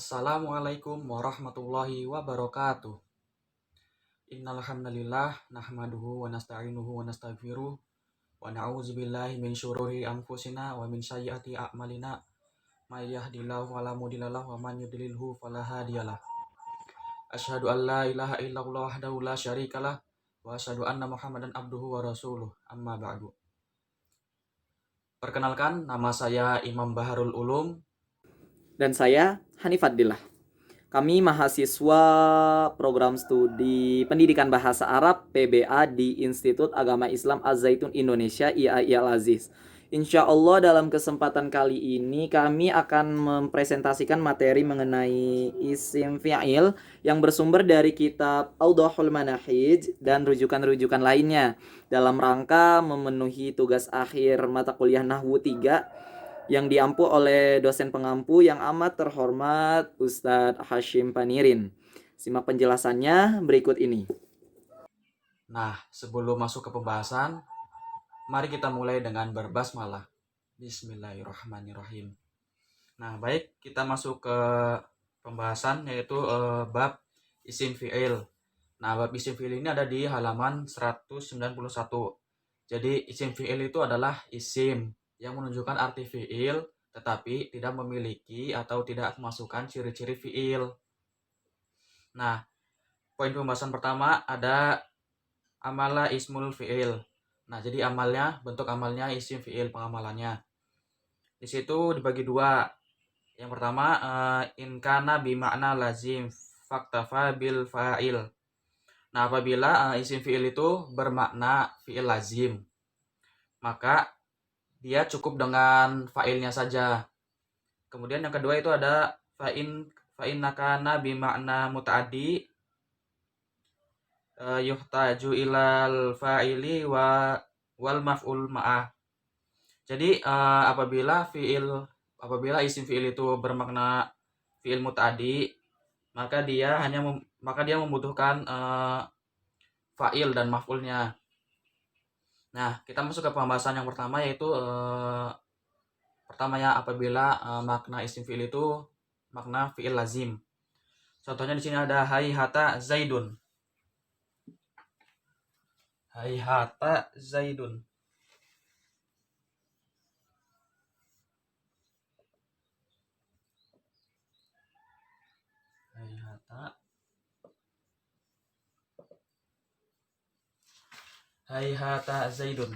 Assalamualaikum warahmatullahi wabarakatuh. Innal hamdalillah nahmaduhu wa nasta'inuhu wa nastaghfiruh wa na'udzubillahi min syururi anfusina wa min sayyiati a'malina. May yahdihillahu fala mudhillalah wa man yudlilhu fala hadiyalah. Asyhadu an la ilaha illallah wahdahu la syarikalah wa asyhadu anna Muhammadan abduhu wa rasuluh. Amma ba'du. Perkenalkan, nama saya Imam Baharul Ulum. Dan saya Hanif Fadillah. Kami mahasiswa program studi pendidikan bahasa Arab PBA di Institut Agama Islam Az-Zaitun Indonesia IAI Al-Aziz. Insya Allah dalam kesempatan kali ini kami akan mempresentasikan materi mengenai isim fi'il yang bersumber dari kitab Awdahul Manahij dan rujukan-rujukan lainnya dalam rangka memenuhi tugas akhir mata kuliah Nahwu 3 yang diampu oleh dosen pengampu yang amat terhormat Ustadz Hashim Panirin. Simak penjelasannya berikut ini. Nah, sebelum masuk ke pembahasan, mari kita mulai dengan berbasmalah. Bismillahirrahmanirrahim. Nah, baik, kita masuk ke pembahasan yaitu bab isim fi'il. Nah, bab isim fi'il ini ada di halaman 191. Jadi, isim fi'il itu adalah isim yang menunjukkan arti fi'il tetapi tidak memiliki atau tidak memasukkan ciri-ciri fi'il. Nah, poin pembahasan pertama ada amala ismul fi'il. Nah, jadi amalnya, bentuk amalnya isim fi'il pengamalannya. Di situ dibagi dua. Yang pertama, in kana bimakna lazim faktafa bil fa'il. Nah, apabila isim fi'il itu bermakna fi'il lazim, maka dia cukup dengan fa'ilnya saja. Kemudian yang kedua itu ada fa'in nakana bimakna muta'addi yuhtaju ilal fa'ili wal maf'ul ma'ah. Jadi apabila isim fi'il itu bermakna fi'il muta'addi, maka dia membutuhkan fa'il dan maf'ulnya. Nah, kita masuk ke pembahasan yang pertama yaitu pertamanya apabila makna isim fi'il itu makna fi'il lazim. Contohnya di sini ada hayhata zaidun. Hayhata zaidun. Hayhata zaidun.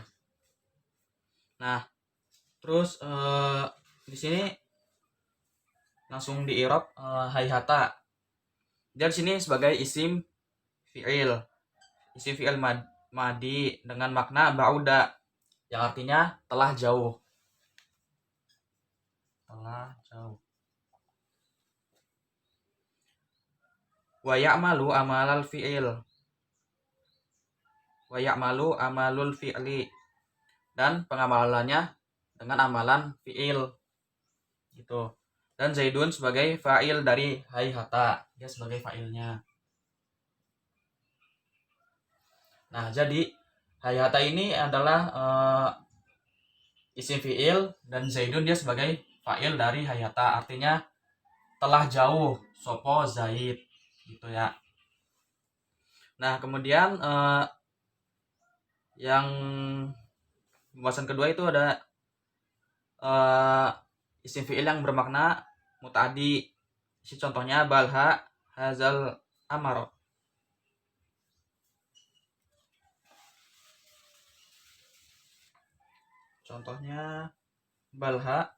Nah, terus di sini langsung di i'rab hayhata. Dia di sini sebagai isim fi'il. Isim fi'il madi dengan makna ba'uda yang artinya telah jauh. Telah jauh. Wa ya'malu amalal fi'il. Wa ya'malu amalul fi'li. Dan pengamalannya dengan amalan fi'il. Gitu. Dan Zaidun sebagai fa'il dari hayhata. Dia sebagai fa'ilnya. Nah, jadi hayhata ini adalah isim fi'il dan Zaidun dia sebagai fa'il dari hayhata. Artinya telah jauh sopo Zaid gitu ya. Nah, kemudian yang pembahasan kedua itu ada isim fi'il yang bermakna muta'addi. Contohnya balha hazal amar. Contohnya balha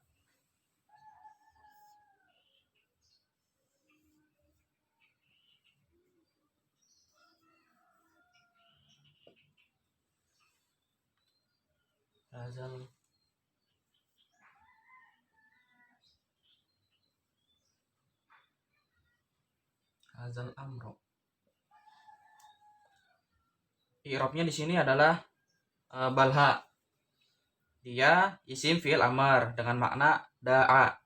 hazal amro. I'rabnya di sini adalah balha. Dia isim fi'il amar dengan makna da'a.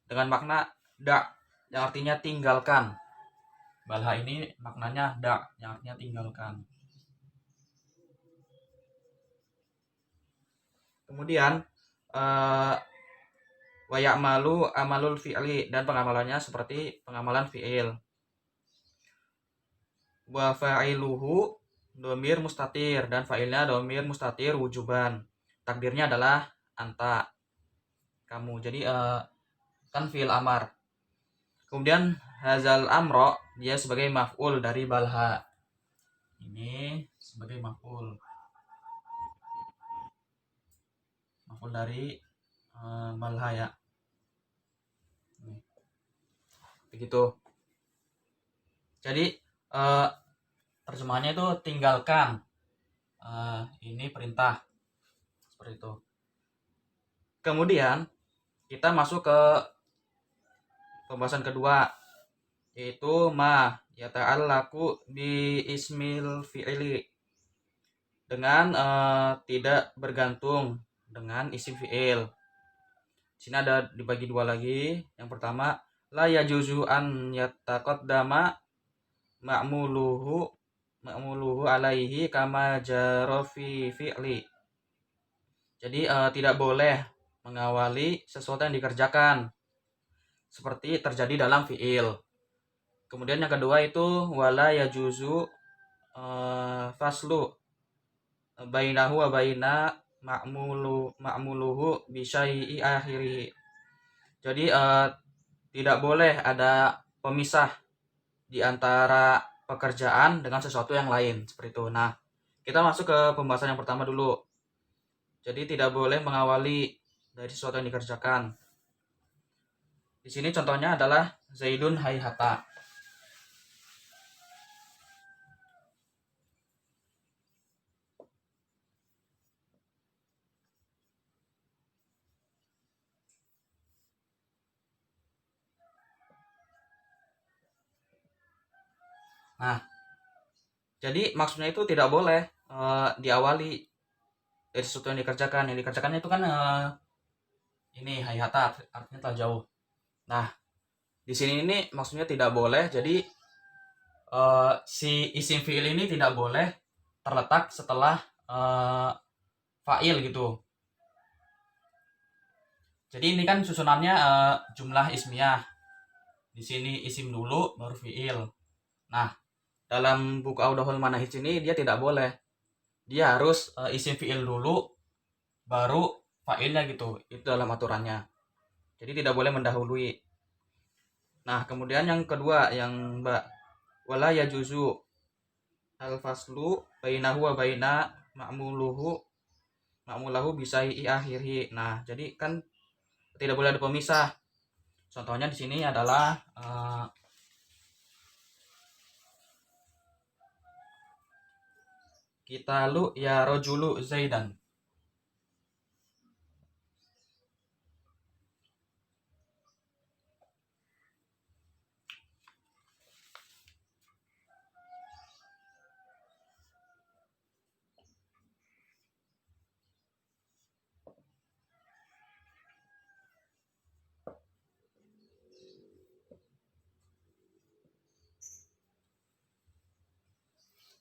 Dengan makna da' yang artinya tinggalkan. Balha ini maknanya da' yang artinya tinggalkan. Kemudian wa ya'malu amalul fi'li, dan pengamalannya seperti pengamalan fi'il. Wa fa'iluhu domir mustatir, dan fa'ilnya domir mustatir wujuban. Takdirnya adalah anta, kamu. Jadi kan fi'il amar. Kemudian hazal amro, dia sebagai maf'ul dari balha. Ini sebagai maf'ul dari balha ya. Begitu. Jadi terjemahannya itu tinggalkan. Ini perintah. Seperti itu. Kemudian kita masuk ke pembahasan kedua, yaitu ma yata'allaku bi ismil fi'ili, dengan tidak bergantung dengan isim fi'il. Sini ada dibagi dua lagi. Yang pertama, la yajuzu an yataqaddama ma'muluhu alaihi kama jara fi fi'li. Jadi tidak boleh mengawali sesuatu yang dikerjakan seperti terjadi dalam fi'il. Kemudian yang kedua itu wala yajuzu faslu bainahu wa baina ma'muluhu bi syai'i akhiri. Jadi tidak boleh ada pemisah di antara pekerjaan dengan sesuatu yang lain, seperti itu. Nah, kita masuk ke pembahasan yang pertama dulu. Jadi tidak boleh mengawali dari sesuatu yang dikerjakan. Di sini contohnya adalah Zaidun hayhata. Nah, jadi maksudnya itu tidak boleh diawali dari sesuatu yang dikerjakan. Yang dikerjakannya itu kan ini hayhata, artinya telah jauh. Nah, di sini ini maksudnya tidak boleh. Jadi si isim fi'il ini tidak boleh terletak setelah fa'il gitu. Jadi ini kan susunannya jumlah ismiyah. Di sini isim dulu baru fi'il. Nah, dalam buku Audahul Manahij ini dia tidak boleh. Dia harus isim fi'il dulu baru fa'ilnya gitu. Itu dalam aturannya. Jadi tidak boleh mendahului. Nah, kemudian yang kedua, yang wala yajuzu al-faslu bainahu wa baina ma'mulahu bisai'i akhirhi. Nah, jadi kan tidak boleh ada pemisah. Contohnya di sini adalah Qitalu ya rajulu Zaidan.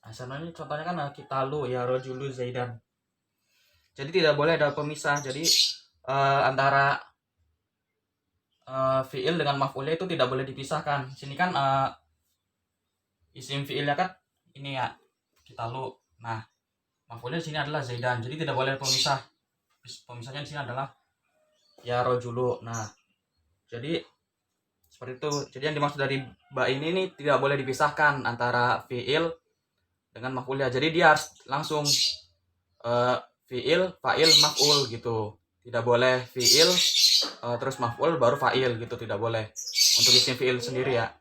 Nah, sebenarnya contohnya kan Qitalu ya rajulu Zaidan. Jadi tidak boleh ada pemisah. Jadi antara fiil dengan maf'ulnya itu tidak boleh dipisahkan. Sini kan isim fiilnya kan ini ya Qitalu. Nah, maf'ulnya di sini adalah Zaidan. Jadi tidak boleh pemisah. Pemisahnya di sini adalah ya rajulu. Nah, jadi seperti itu. Jadi yang dimaksud dari ba ini nih tidak boleh dipisahkan antara fiil dengan maf'ulnya. Jadi dia harus langsung fiil, fa'il, maf'ul gitu. Tidak boleh fiil terus maf'ul baru fa'il gitu, tidak boleh. Untuk isim fiil sendiri ya.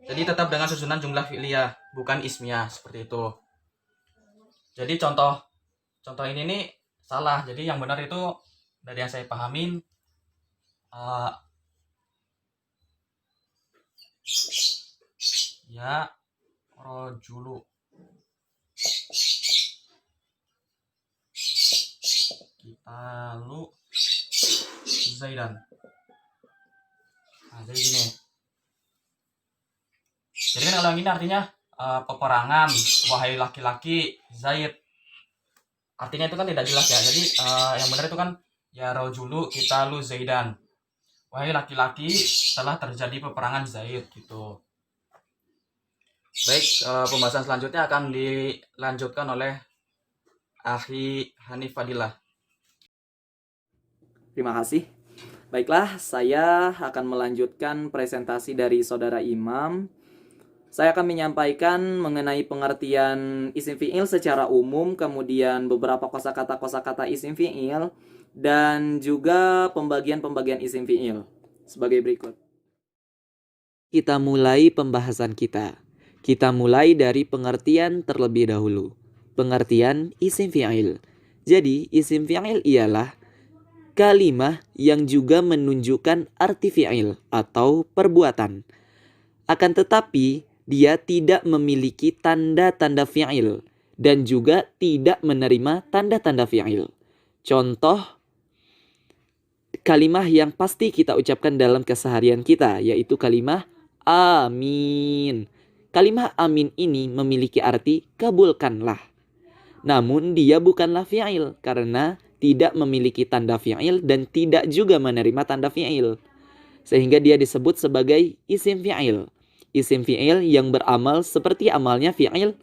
Jadi tetap dengan susunan jumlah fi'liyah, bukan ismiyah, seperti itu. Jadi contoh ini nih salah. Jadi yang benar itu dari yang saya pahamin ya rojulu Qitalu Zaidan. Nah, jadi gini. Jadi kan kalau yang ini artinya peperangan, wahai laki-laki Zaid. Artinya itu kan tidak jelas ya. Jadi yang benar itu kan Ya rajulu qitalu Zaidan. Wahai laki-laki, telah terjadi peperangan Zaid gitu. Baik, pembahasan selanjutnya akan dilanjutkan oleh Akhi Hanif Fadilah. Terima kasih. Baiklah, saya akan melanjutkan presentasi dari Saudara Imam. Saya akan menyampaikan mengenai pengertian isim fi'il secara umum, kemudian beberapa kosakata isim fi'il, dan juga pembagian-pembagian isim fi'il sebagai berikut. Kita mulai pembahasan kita. Kita mulai dari pengertian terlebih dahulu. Pengertian isim fi'il. Jadi, isim fi'il ialah kalimah yang juga menunjukkan arti fi'il atau perbuatan. Akan tetapi, dia tidak memiliki tanda-tanda fi'il dan juga tidak menerima tanda-tanda fi'il. Contoh kalimah yang pasti kita ucapkan dalam keseharian kita, yaitu kalimah amin. Kalimah amin ini memiliki arti kabulkanlah. Namun dia bukanlah fi'il karena tidak memiliki tanda fi'il dan tidak juga menerima tanda fi'il. Sehingga dia disebut sebagai isim fi'il. Isim fi'il yang beramal seperti amalnya fi'il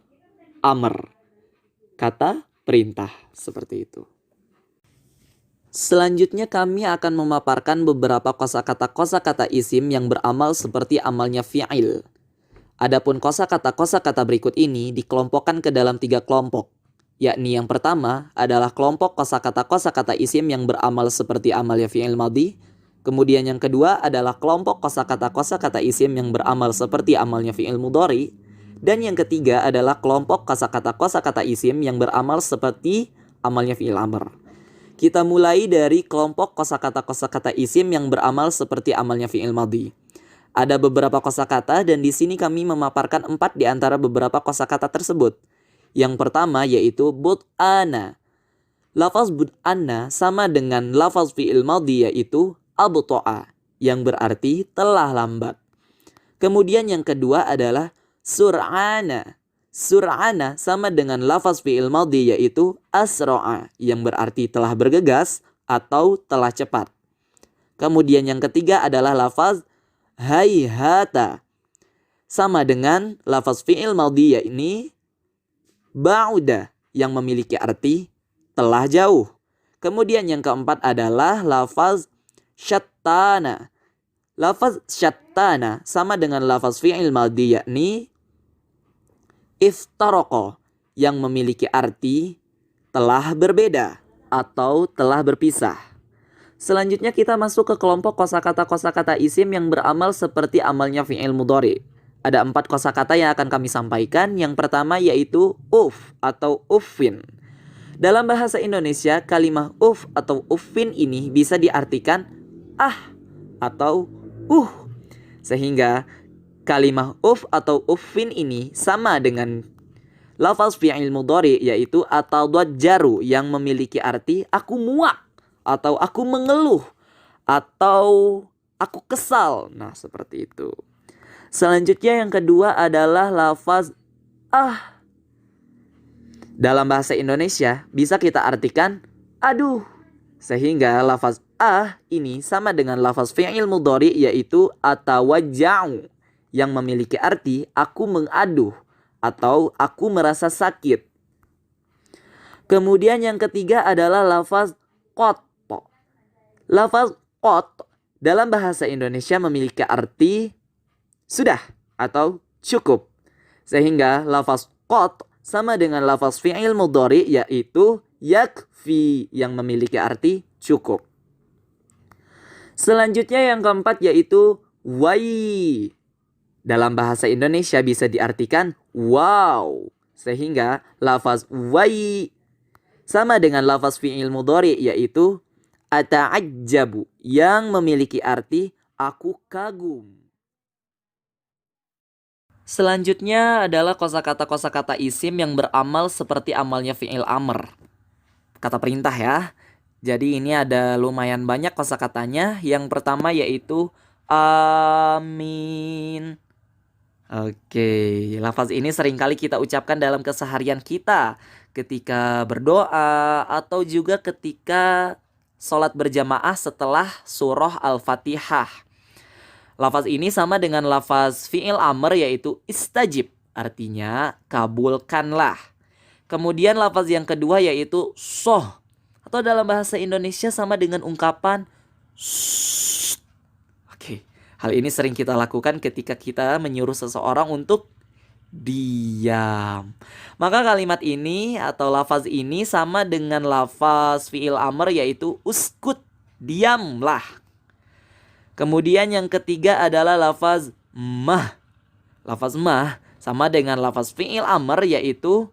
amr. Kata perintah, seperti itu. Selanjutnya kami akan memaparkan beberapa kosakata isim yang beramal seperti amalnya fi'il. Adapun kosakata berikut ini dikelompokkan ke dalam 3 kelompok. Yakni yang pertama adalah kelompok kosakata isim yang beramal seperti amalnya fi'il madhi. Kemudian yang kedua adalah kelompok kosakata isim yang beramal seperti amalnya fi'il mudhari. Dan yang ketiga adalah kelompok kosakata isim yang beramal seperti amalnya fi'il amr. Kita mulai dari kelompok kosakata isim yang beramal seperti amalnya fi'il madhi. Ada beberapa kosakata dan di sini kami memaparkan 4 di antara beberapa kosakata tersebut. Yang pertama yaitu bud'ana. Lafaz bud'ana sama dengan lafaz fi'il madhi yaitu abto'a yang berarti telah lambat. Kemudian yang kedua adalah sur'ana. Sur'ana sama dengan lafaz fi'il madhi yaitu asro'a yang berarti telah bergegas atau telah cepat. Kemudian yang ketiga adalah lafaz hayhata sama dengan lafaz fi'il madhi yakni ba'uda yang memiliki arti telah jauh. Kemudian yang keempat adalah lafaz syattana. Lafaz syattana sama dengan lafaz fi'il madhi yakni iftaraqo yang memiliki arti telah berbeda atau telah berpisah. Selanjutnya kita masuk ke kelompok kosakata isim yang beramal seperti amalnya fi'il mudhari. Ada 4 kosakata yang akan kami sampaikan. Yang pertama yaitu uf atau uffin. Dalam bahasa Indonesia, kalimah uf atau uffin ini bisa diartikan atau Sehingga kalimah uf atau uffin ini sama dengan lafaz fi'il mudhari yaitu atadajjaru yang memiliki arti aku muak atau aku mengeluh atau aku kesal. Nah, seperti itu. Selanjutnya yang kedua adalah lafaz dalam bahasa Indonesia bisa kita artikan aduh. Sehingga lafaz ini sama dengan lafaz fi'il mudhari yaitu atawajja'u yang memiliki arti aku mengaduh atau aku merasa sakit. Kemudian yang ketiga adalah lafaz qat. Lafaz qat dalam bahasa Indonesia memiliki arti sudah atau cukup. Sehingga lafaz qat sama dengan lafaz fi'il mudhari yaitu yakfi yang memiliki arti cukup. Selanjutnya yang keempat yaitu wai. Dalam bahasa Indonesia bisa diartikan wow. Sehingga lafaz wai sama dengan lafaz fi'il mudhari yaitu ata'ajjabu yang memiliki arti aku kagum. Selanjutnya adalah kosakata isim yang beramal seperti amalnya fi'il amr. Kata perintah ya. Jadi ini ada lumayan banyak kosakatanya. Yang pertama yaitu amin. Oke, lafaz ini seringkali kita ucapkan dalam keseharian kita ketika berdoa atau juga ketika sholat berjamaah setelah surah Al-Fatihah. Lafaz ini sama dengan lafaz fi'il amr yaitu istajib, artinya kabulkanlah. Kemudian lafaz yang kedua yaitu soh, atau dalam bahasa Indonesia sama dengan ungkapan shh. Oke, hal ini sering kita lakukan ketika kita menyuruh seseorang untuk diam. Maka kalimat ini atau lafaz ini sama dengan lafaz fi'il amr yaitu uskut, diamlah. Kemudian yang ketiga adalah lafaz mah. Lafaz mah sama dengan lafaz fi'il amr yaitu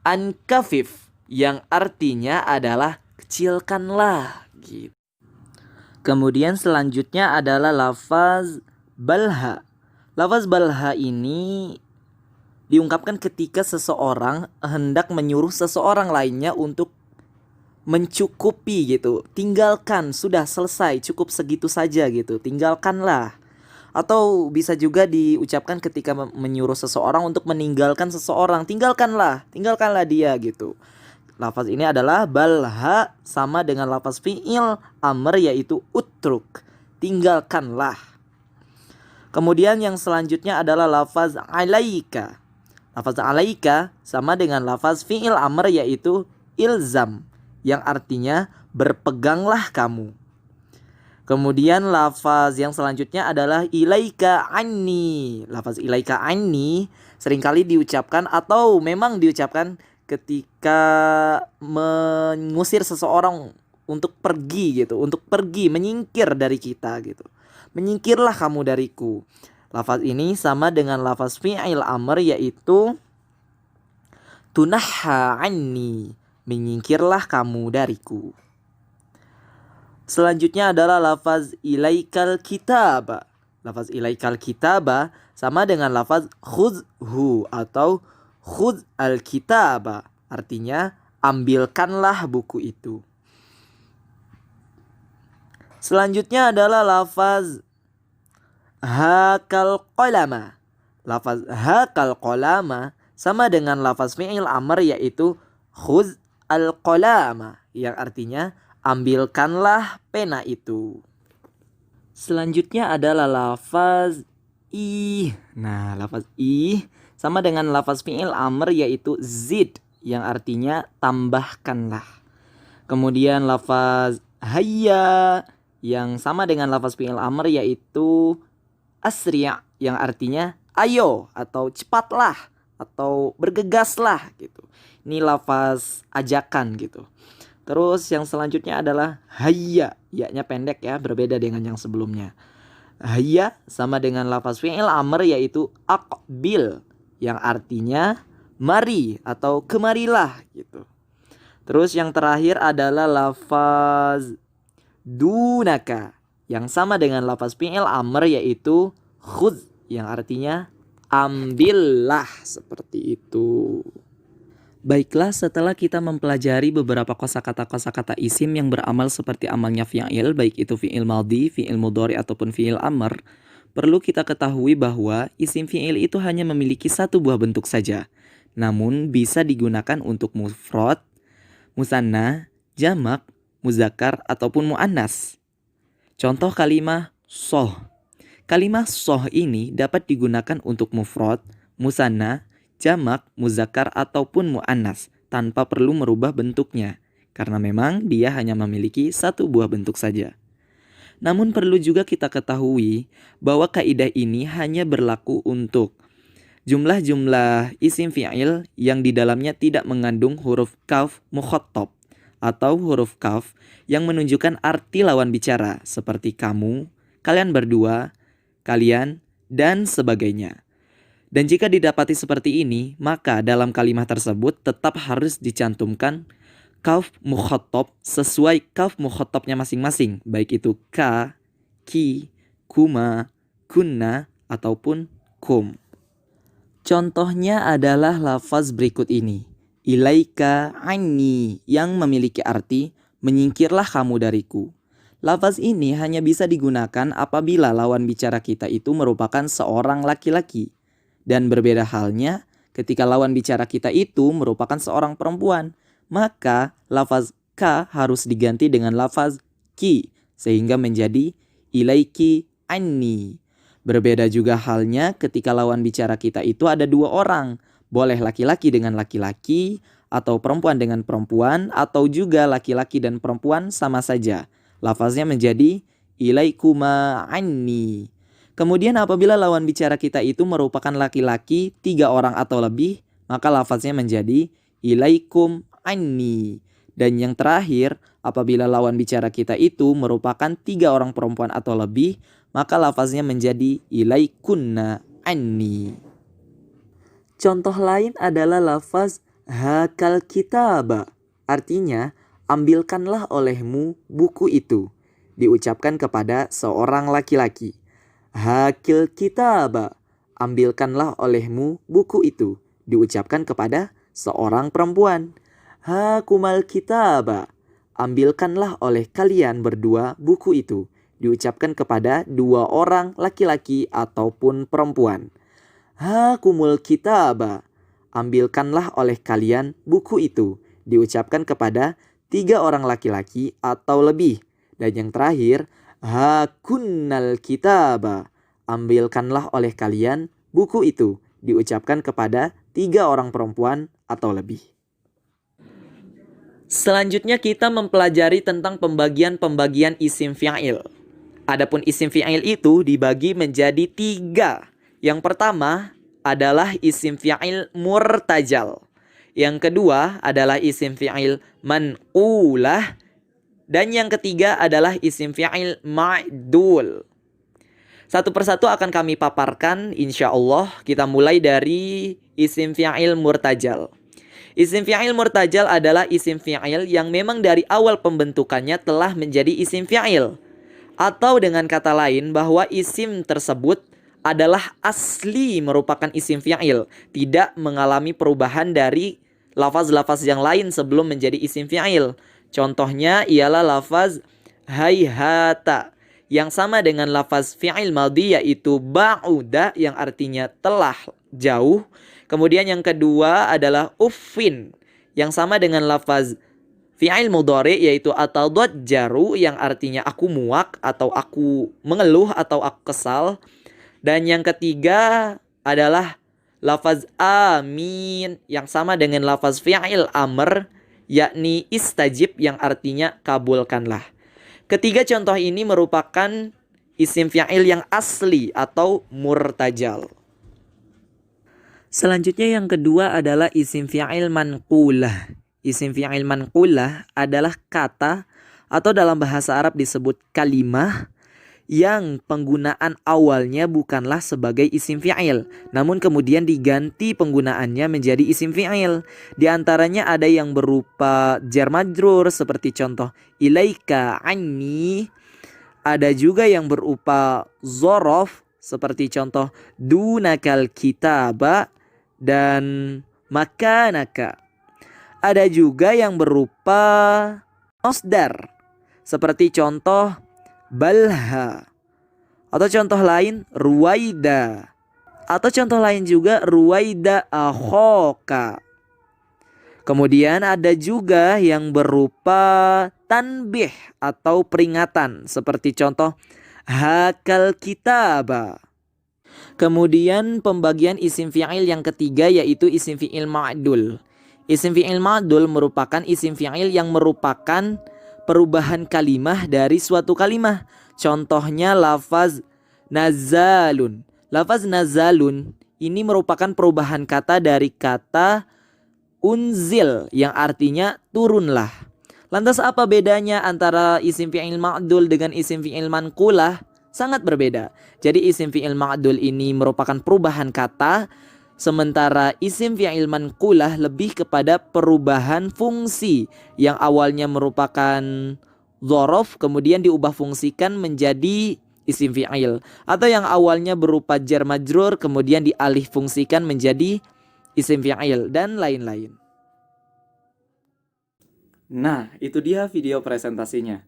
ankafif, yang artinya adalah kecilkanlah gitu. Kemudian selanjutnya adalah lafaz balha. Lafaz balha ini diungkapkan ketika seseorang hendak menyuruh seseorang lainnya untuk mencukupi gitu. Tinggalkan, sudah selesai, cukup segitu saja gitu. Tinggalkanlah. Atau bisa juga diucapkan ketika menyuruh seseorang untuk meninggalkan seseorang. Tinggalkanlah dia gitu. Lafaz ini adalah balha sama dengan lafaz fi'il amr yaitu utruk, tinggalkanlah. Kemudian yang selanjutnya adalah lafaz alaika. Lafaz alaika sama dengan lafaz fi'il amr yaitu ilzam, yang artinya berpeganglah kamu. Kemudian lafaz yang selanjutnya adalah ilaika anni. Lafaz ilaika anni seringkali diucapkan atau memang diucapkan ketika mengusir seseorang untuk pergi gitu, untuk pergi, menyingkir dari kita gitu. Menyingkirlah kamu dariku. Lafaz ini sama dengan lafaz fi'il amr yaitu tunahha anni, menyingkirlah kamu dariku. Selanjutnya adalah lafaz ilaikal kitaba. Lafaz ilaikal kitaba sama dengan lafaz khudhu atau khudh al-kitaba, artinya ambilkanlah buku itu. Selanjutnya adalah lafaz hakal qalama. Lafaz hakal qalama sama dengan lafaz fi'il amr yaitu khudh al-qalama, yang artinya ambilkanlah pena itu. Selanjutnya adalah lafaz ih. Nah, lafaz ih sama dengan lafaz fi'il amr yaitu zid, yang artinya tambahkanlah. Kemudian lafaz hayya yang sama dengan lafaz fi'il amr yaitu asri', yang artinya ayo atau cepatlah atau bergegaslah gitu. Ini lafaz ajakan gitu. Terus yang selanjutnya adalah hayya, ya-nya pendek ya, berbeda dengan yang sebelumnya. Hayya sama dengan lafaz fi'il amr yaitu aqbil, yang artinya mari atau kemarilah gitu. Terus yang terakhir adalah lafaz dunaka, yang sama dengan lafaz fi'il amr yaitu khudh, yang artinya ambillah, seperti itu. Baiklah, setelah kita mempelajari beberapa kosakata isim yang beramal seperti amalnya fi'il, baik itu fi'il madhi, fi'il mudhari ataupun fi'il amr, perlu kita ketahui bahwa isim fi'il itu hanya memiliki satu buah bentuk saja, namun bisa digunakan untuk mufrad, musanna, jamak, muzakkar ataupun muannas. Contoh kalimah soh. Kalimah soh ini dapat digunakan untuk mufrad, musanna, jamak, muzakkar ataupun muannas tanpa perlu merubah bentuknya, karena memang dia hanya memiliki satu buah bentuk saja. Namun perlu juga kita ketahui bahwa kaidah ini hanya berlaku untuk jumlah-jumlah isim fi'il yang di dalamnya tidak mengandung huruf kaf mukhattab atau huruf kaf yang menunjukkan arti lawan bicara seperti kamu, kalian berdua, kalian, dan sebagainya. Dan jika didapati seperti ini, maka dalam kalimat tersebut tetap harus dicantumkan kaf mukhattab sesuai kaf mukhattabnya masing-masing, baik itu ka, ki, kuma, kunna, ataupun kum. Contohnya adalah lafaz berikut ini. Ilaika anni, yang memiliki arti menyingkirlah kamu dariku. Lafaz ini hanya bisa digunakan apabila lawan bicara kita itu merupakan seorang laki-laki. Dan berbeda halnya ketika lawan bicara kita itu merupakan seorang perempuan. Maka lafaz ka harus diganti dengan lafaz ki sehingga menjadi ilaiki anni. Berbeda juga halnya ketika lawan bicara kita itu ada dua orang. Boleh laki-laki dengan laki-laki atau perempuan dengan perempuan atau juga laki-laki dan perempuan sama saja. Lafaznya menjadi ilaikuma anni. Kemudian apabila lawan bicara kita itu merupakan laki-laki 3 orang atau lebih, maka lafaznya menjadi ilaikum anni. Dan yang terakhir, apabila lawan bicara kita itu merupakan 3 orang perempuan atau lebih, maka lafaznya menjadi ilaikunna anni. Contoh lain adalah lafaz hakal kitaba. Artinya, ambilkanlah olehmu buku itu. Diucapkan kepada seorang laki-laki. Hakil kitaba. Ambilkanlah olehmu buku itu. Diucapkan kepada seorang perempuan. Hakumal kitaba. Ambilkanlah oleh kalian berdua buku itu. Diucapkan kepada 2 orang laki-laki ataupun perempuan. Hakumul kitaba. Ambilkanlah oleh kalian buku itu. Diucapkan kepada 3 orang laki-laki atau lebih. Dan yang terakhir, hakunnal kitaba. Ambilkanlah oleh kalian buku itu. Diucapkan kepada 3 orang perempuan atau lebih. Selanjutnya kita mempelajari tentang pembagian isim fi'il. Adapun isim fi'il itu dibagi menjadi 3. Yang pertama adalah isim fi'il murtajal. Yang kedua adalah isim fi'il manqulah. Dan yang ketiga adalah isim fi'il ma'dul. Satu persatu akan kami paparkan insya Allah. Kita mulai dari isim fi'il murtajal. Isim fi'il murtajal adalah isim fi'il yang memang dari awal pembentukannya telah menjadi isim fi'il. Atau dengan kata lain bahwa isim tersebut adalah asli merupakan isim fi'il. Tidak mengalami perubahan dari lafaz-lafaz yang lain sebelum menjadi isim fi'il. Contohnya ialah lafaz hayhata yang sama dengan lafaz fi'il madhi yaitu ba'uda yang artinya telah jauh. Kemudian yang kedua adalah uffin yang sama dengan lafaz fi'il mudhari yaitu atadajjaru yang artinya aku muak atau aku mengeluh atau aku kesal. Dan yang ketiga adalah lafaz amin yang sama dengan lafaz fi'il amr yakni istajib yang artinya kabulkanlah. Ketiga contoh ini merupakan isim fi'il yang asli atau murtajal. Selanjutnya yang kedua adalah isim fi'il manqulah. Isim fi'il manqulah adalah kata atau dalam bahasa Arab disebut kalimah yang penggunaan awalnya bukanlah sebagai isim fi'il, namun kemudian diganti penggunaannya menjadi isim fi'il. Di antaranya ada yang berupa jar majrur seperti contoh ilaika anni. Ada juga yang berupa zorof seperti contoh dunakal kitaba dan makanaka. Ada juga yang berupa masdar seperti contoh balha. Atau contoh lain ruwaida. Atau contoh lain juga ruwaida akhoka. Kemudian ada juga yang berupa tanbih atau peringatan seperti contoh hakal kitaba. Kemudian pembagian isim fi'il yang ketiga yaitu isim fi'il ma'dul. Isim fi'il ma'dul merupakan isim fi'il yang merupakan perubahan kalimah dari suatu kalimah. Contohnya lafaz nazalun. Lafaz nazalun ini merupakan perubahan kata dari kata unzil yang artinya turunlah. Lantas apa bedanya antara isim fi'il ma'dul dengan isim fi'il manqulah? Sangat berbeda. Jadi isim fi'il ma'dul ini merupakan perubahan kata, sementara isim fi'il manqulah lebih kepada perubahan fungsi yang awalnya merupakan dzaraf kemudian diubah fungsikan menjadi isim fi'il, atau yang awalnya berupa jar majrur kemudian dialih fungsikan menjadi isim fi'il dan lain-lain. Nah, itu dia video presentasinya.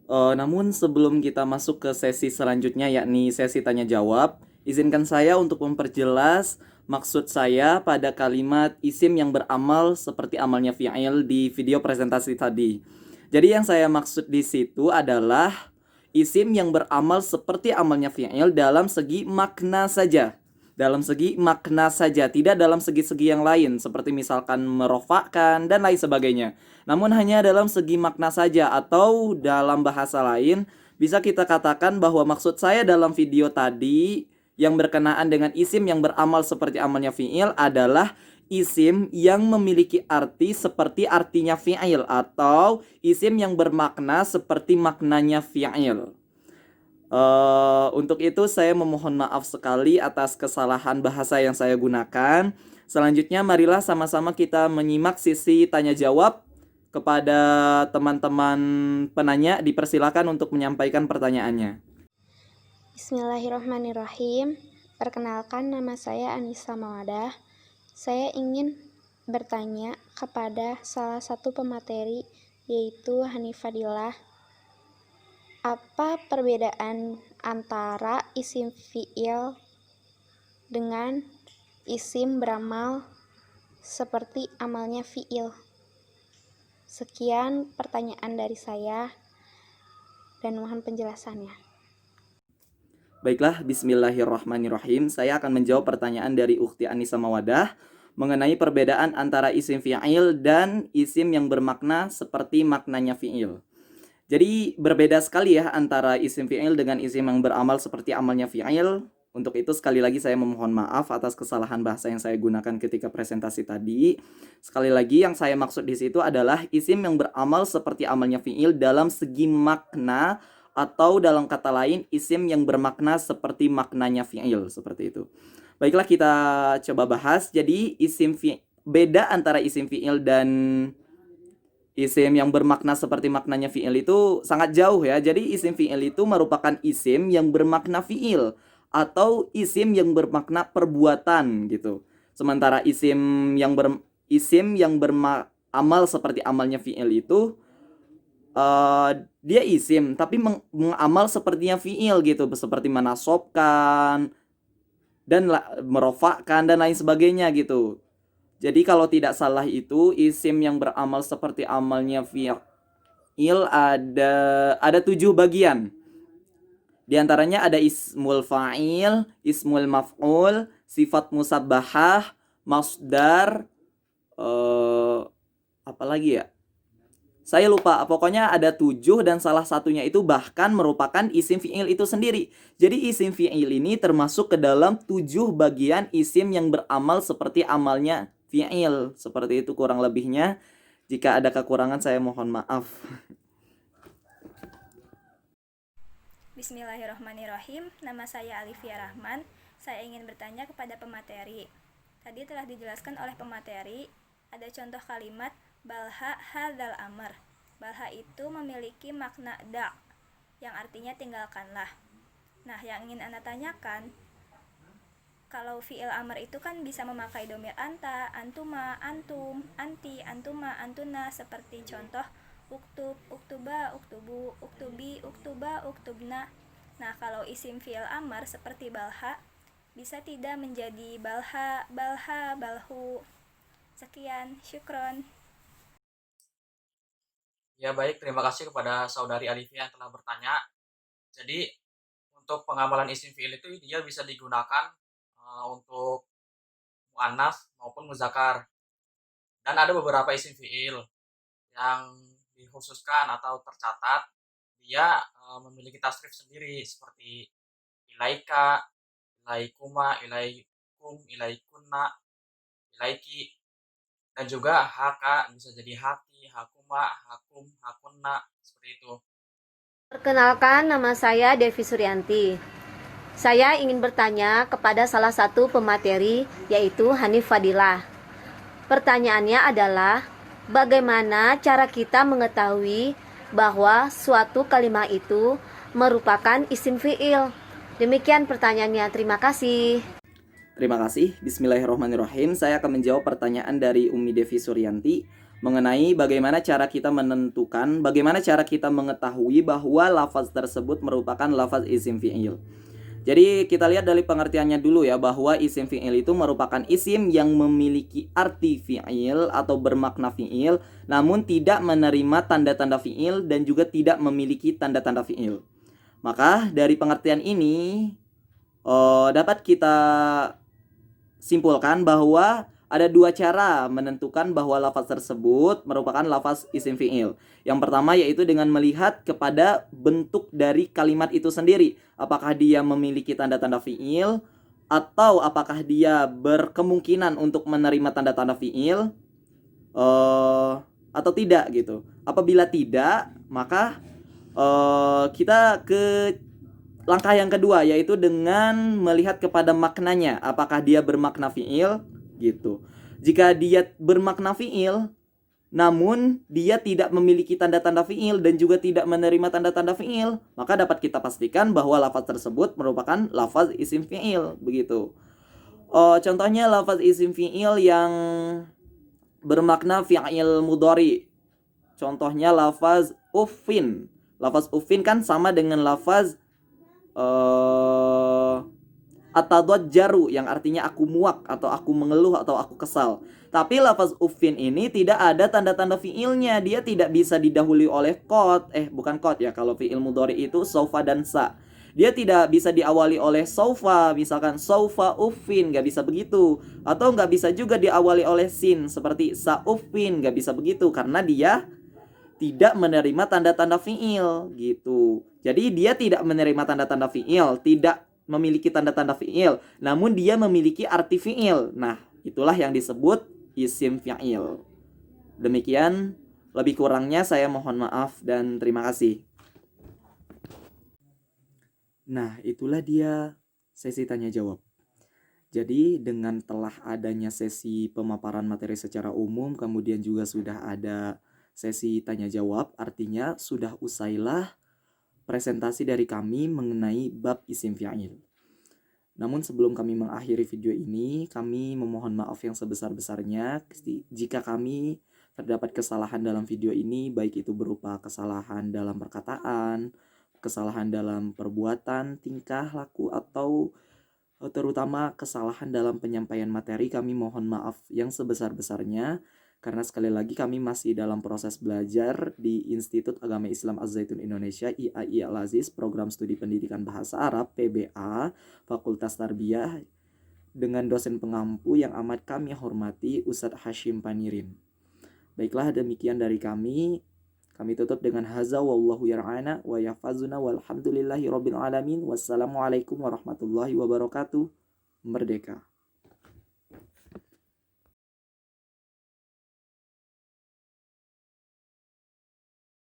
Namun sebelum kita masuk ke sesi selanjutnya yakni sesi tanya jawab, izinkan saya untuk memperjelas Maksud saya pada kalimat isim yang beramal seperti amalnya fi'il di video presentasi tadi. Jadi yang saya maksud di situ adalah isim yang beramal seperti amalnya fi'il dalam segi makna saja. Dalam segi makna saja, tidak dalam segi-segi yang lain seperti misalkan merofakkan dan lain sebagainya. Namun hanya dalam segi makna saja, atau dalam bahasa lain bisa kita katakan bahwa maksud saya dalam video tadi yang berkenaan dengan isim yang beramal seperti amalnya fi'il adalah isim yang memiliki arti seperti artinya fi'il, atau isim yang bermakna seperti maknanya fi'il. Untuk itu saya memohon maaf sekali atas kesalahan bahasa yang saya gunakan. Selanjutnya marilah sama-sama kita menyimak sisi tanya jawab. Kepada teman-teman penanya dipersilakan untuk menyampaikan pertanyaannya. Bismillahirrahmanirrahim. Perkenalkan, nama saya Anissa Mawadah. Saya ingin bertanya kepada salah satu pemateri, yaitu Hanifadillah. Apa perbedaan antara isim fi'il dengan isim beramal seperti amalnya fi'il? Sekian pertanyaan dari saya dan mohon penjelasannya. Baiklah, bismillahirrahmanirrahim. Saya akan menjawab pertanyaan dari Ukhti Anissa Mawadah mengenai perbedaan antara isim fi'il dan isim yang bermakna seperti maknanya fi'il. Jadi berbeda sekali ya antara isim fi'il dengan isim yang beramal seperti amalnya fi'il. Untuk itu sekali lagi saya memohon maaf atas kesalahan bahasa yang saya gunakan ketika presentasi tadi. Sekali lagi yang saya maksud di situ adalah isim yang beramal seperti amalnya fi'il dalam segi makna, atau dalam kata lain isim yang bermakna seperti maknanya fi'il, seperti itu. Baiklah, kita coba bahas. Jadi beda antara isim fi'il dan isim yang bermakna seperti maknanya fi'il itu sangat jauh ya. Jadi isim fi'il itu merupakan isim yang bermakna fi'il atau isim yang bermakna perbuatan gitu. Sementara isim yang beramal seperti amalnya fi'il itu dia isim tapi mengamal sepertinya fi'il gitu, seperti menasobkan dan merofakkan dan lain sebagainya gitu. Jadi kalau tidak salah itu isim yang beramal seperti amalnya fi'il ada 7 bagian. Di antaranya ada ismul fa'il, ismul maf'ul, sifat musabbahah, masdar, apa lagi ya? Saya lupa, pokoknya ada 7 dan salah satunya itu bahkan merupakan isim fi'il itu sendiri. Jadi isim fi'il ini termasuk ke dalam 7 bagian isim yang beramal seperti amalnya fi'il. Seperti itu kurang lebihnya. Jika ada kekurangan saya mohon maaf. Bismillahirrahmanirrahim. Nama saya Alifia Rahman. Saya ingin bertanya kepada pemateri. Tadi telah dijelaskan oleh pemateri, ada contoh kalimat balha hadzal amr. Balha itu memiliki makna da', yang artinya tinggalkanlah. Nah, yang ingin Anda tanyakan, kalau fi'il amr itu kan bisa memakai domir anta, antuma, antum, anti, antuma, antuna, seperti contoh uktub, uktuba, uktubu, uktubi, uktuba, uktubna. Nah, kalau isim fi'il amr seperti balha, bisa tidak menjadi balha, balha, balhu. Sekian, syukron. Ya baik, terima kasih kepada saudari Alifia yang telah bertanya. Jadi untuk pengamalan isim fi'il itu dia bisa digunakan untuk muannas maupun muzakkar. Dan ada beberapa isim fi'il yang dikhususkan atau tercatat dia memiliki tasrif sendiri seperti ilaika, ilaikuma, ilaikum, ilaikunna, ilaiki, dan juga haka bisa jadi haki, hakuma, hakum, hakunna, seperti itu. Perkenalkan, nama saya Devi Suryanti. Saya ingin bertanya kepada salah satu pemateri, yaitu Hanif Fadilah. Pertanyaannya adalah, bagaimana cara kita mengetahui bahwa suatu kalimat itu merupakan isim fi'il? Demikian pertanyaannya, terima kasih. Terima kasih. Bismillahirrahmanirrahim. Saya akan menjawab pertanyaan dari Umi Devi Suryanti mengenai bagaimana cara kita menentukan, bagaimana cara kita mengetahui bahwa lafaz tersebut merupakan lafaz isim fi'il. Jadi kita lihat dari pengertiannya dulu ya, bahwa isim fi'il itu merupakan isim yang memiliki arti fi'il atau bermakna fi'il, namun tidak menerima tanda-tanda fi'il dan juga tidak memiliki tanda-tanda fi'il. Maka dari pengertian ini dapat kita simpulkan bahwa ada dua cara menentukan bahwa lafaz tersebut merupakan lafaz isim fi'il. Yang pertama yaitu dengan melihat kepada bentuk dari kalimat itu sendiri. Apakah dia memiliki tanda-tanda fi'il atau apakah dia berkemungkinan untuk menerima tanda-tanda fi'il atau tidak gitu. Apabila tidak, maka kita ke langkah yang kedua yaitu dengan melihat kepada maknanya, apakah dia bermakna fi'il gitu. Jika dia bermakna fi'il namun dia tidak memiliki tanda-tanda fi'il dan juga tidak menerima tanda-tanda fi'il, maka dapat kita pastikan bahwa lafaz tersebut merupakan lafaz isim fi'il begitu. Contohnya lafaz isim fi'il yang bermakna fi'il mudhari. Contohnya lafaz uffin. Lafaz uffin kan sama dengan lafaz atadajjaru yang artinya aku muak atau aku mengeluh atau aku kesal. Tapi lafaz uffin ini tidak ada tanda-tanda fiilnya. Dia tidak bisa didahului oleh qad. Bukan qad ya, kalau fiil mudhari itu saufa dan sa. Dia tidak bisa diawali oleh saufa, misalkan saufa uffin, nggak bisa begitu. Atau nggak bisa juga diawali oleh sin seperti sa uffin, nggak bisa begitu karena dia tidak menerima tanda-tanda fiil gitu. Jadi dia tidak menerima tanda-tanda fiil, tidak memiliki tanda-tanda fiil, namun dia memiliki arti fiil. Nah, itulah yang disebut isim fiil. Demikian, lebih kurangnya saya mohon maaf dan terima kasih. Nah, itulah dia sesi tanya jawab. Jadi dengan telah adanya sesi pemaparan materi secara umum, kemudian juga sudah ada sesi tanya jawab, artinya sudah usailah presentasi dari kami mengenai bab isim fi'il. Namun sebelum kami mengakhiri video ini, kami memohon maaf yang sebesar-besarnya jika kami terdapat kesalahan dalam video ini, baik itu berupa kesalahan dalam perkataan, kesalahan dalam perbuatan, tingkah laku, atau terutama kesalahan dalam penyampaian materi. Kami mohon maaf yang sebesar-besarnya karena sekali lagi kami masih dalam proses belajar di Institut Agama Islam Az-Zaitun Indonesia IAI Al-Aziz, Program Studi Pendidikan Bahasa Arab PBA, Fakultas Tarbiyah, dengan dosen pengampu yang amat kami hormati Ustadz Hashim Panirin. Baiklah, demikian dari kami. Kami tutup dengan haza wallahu yar'ana wa yahfazuna walhamdulillahi rabbil alamin. Wassalamualaikum warahmatullahi wabarakatuh. Merdeka.